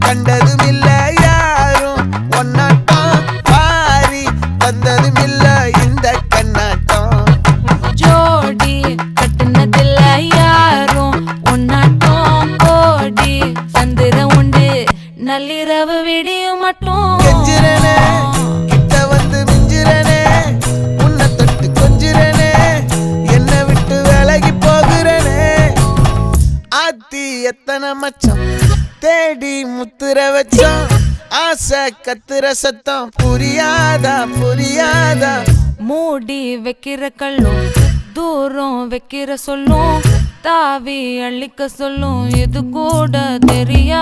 கண்டதும் இல்ல யாரும் ஒன்னாட்டம் பாரி வந்ததும் இல்ல இந்த கண்ணாட்டம் ஜோடி கட்டுனதில்ல யாரும் ஒன்னாட்டம் கோடி சந்திர உண்டு நள்ளிரவு விடியும் மட்டும் கெஞ்சிரனே கிட்ட வந்து மிஞ்சிரனே உன்னை தொட்டு கொஞ்சிரனே என்னை விட்டு விலகி போகிறனே ஆத்தி எத்தனை மச்சம் தேடி முத்துற வச்சோம் ஆசை கத்துற சத்தம் புரியாதா புரியாதா மூடி வைக்கிற கல்லும் தூரம் வைக்கிற சொல்லும் தாவி அள்ளிக்க சொல்லும் இது கூட தெரியா